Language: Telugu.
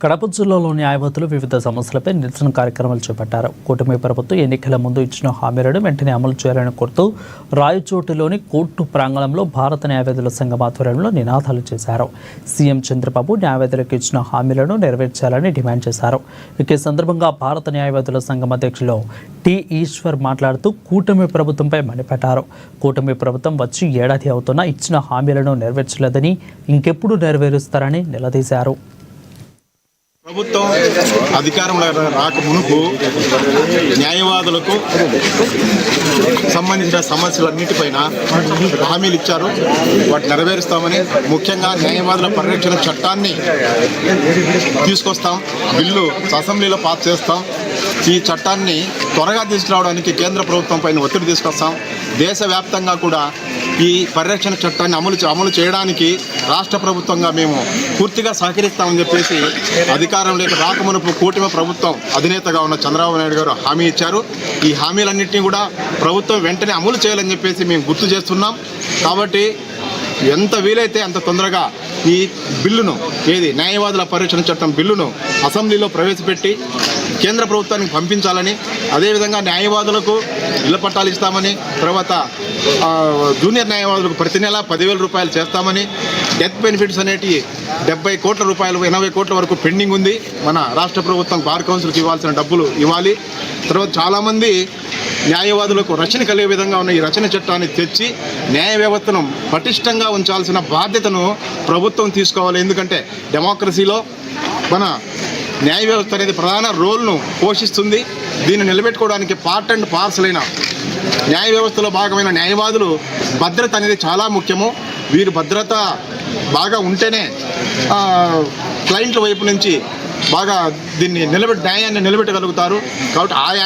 కడప జిల్లాలో న్యాయవాదులు వివిధ సమస్యలపై నిరసన కార్యక్రమాలు చేపట్టారు. కూటమి ప్రభుత్వం ఎన్నికల ముందు ఇచ్చిన హామీలను వెంటనే అమలు చేయాలని కోరుతూ రాయచోటిలోని కోర్టు ప్రాంగణంలో భారత న్యాయవాదుల సంఘం ఆధ్వర్యంలో నినాదాలు చేశారు. సీఎం చంద్రబాబు న్యాయవాదులకు ఇచ్చిన హామీలను నెరవేర్చాలని డిమాండ్ చేశారు. ఈ సందర్భంగా భారత న్యాయవాదుల సంఘం అధ్యక్షులు టి ఈశ్వర్ మాట్లాడుతూ కూటమి ప్రభుత్వంపై మండిపడ్డారు. కూటమి ప్రభుత్వం వచ్చి ఏడాది అవుతున్నా ఇచ్చిన హామీలను నెరవేర్చలేదని, ఇంకెప్పుడు నెరవేరుస్తారని నిలదీశారు. ప్రభుత్వం అధికారంలో రాక మునుపు న్యాయవాదులకు సంబంధించిన సమస్యలన్నిటిపైన హామీలు ఇచ్చారు. వాటిని నెరవేరుస్తామని, ముఖ్యంగా న్యాయవాదుల పరిరక్షణ చట్టాన్ని తీసుకొస్తాం, బిల్లు అసెంబ్లీలో పాస్ చేస్తాం. ఈ చట్టాన్ని త్వరగా తీసుకురావడానికి కేంద్ర ప్రభుత్వం పైన ఒత్తిడి తీసుకొస్తాం. దేశవ్యాప్తంగా కూడా ఈ పరిరక్షణ చట్టాన్ని అమలు చేయడానికి రాష్ట్ర ప్రభుత్వంగా మేము పూర్తిగా సహకరిస్తామని చెప్పేసి అధికారంలోకి రాకమునుపు కూటమి ప్రభుత్వం అధినేతగా ఉన్న చంద్రబాబు నాయుడు గారు హామీ ఇచ్చారు. ఈ హామీలన్నింటినీ కూడా ప్రభుత్వం వెంటనే అమలు చేయాలని చెప్పేసి మేము గుర్తు చేస్తున్నాం. కాబట్టి ఎంత వీలైతే అంత తొందరగా ఈ బిల్లును, న్యాయవాదుల పరిరక్షణ చట్టం బిల్లును అసెంబ్లీలో ప్రవేశపెట్టి కేంద్ర ప్రభుత్వానికి పంపించాలని, అదేవిధంగా న్యాయవాదులకు ఇళ్ల పట్టాలు ఇస్తామని, తర్వాత జూనియర్ న్యాయవాదులకు ప్రతి నెల 10,000 రూపాయలు చేస్తామని, డెత్ బెనిఫిట్స్ అనేటివి 70 కోట్ల రూపాయలు 80 కోట్ల వరకు పెండింగ్ ఉంది. మన రాష్ట్ర ప్రభుత్వం బార్ కౌన్సిల్కి ఇవ్వాల్సిన డబ్బులు ఇవ్వాలి. తర్వాత చాలామంది న్యాయవాదులకు రక్షణ కలిగే విధంగా ఉన్న ఈ రచన చట్టాన్ని తెచ్చి న్యాయ వ్యవస్థను పటిష్టంగా ఉంచాల్సిన బాధ్యతను ప్రభుత్వం తీసుకోవాలి. ఎందుకంటే డెమోక్రసీలో మన న్యాయ వ్యవస్థ అనేది ప్రధాన రోల్ను పోషిస్తుంది. దీన్ని నిలబెట్టుకోవడానికి పార్ట్ అండ్ పార్సల్ అయిన న్యాయ వ్యవస్థలో భాగమైన న్యాయవాదులు భద్రత అనేది చాలా ముఖ్యము. వీరు భద్రత బాగా ఉంటేనే క్లయింట్ల వైపు నుంచి బాగా దీన్ని న్యాయాన్ని నిలబెట్టగలుగుతారు. కాబట్టి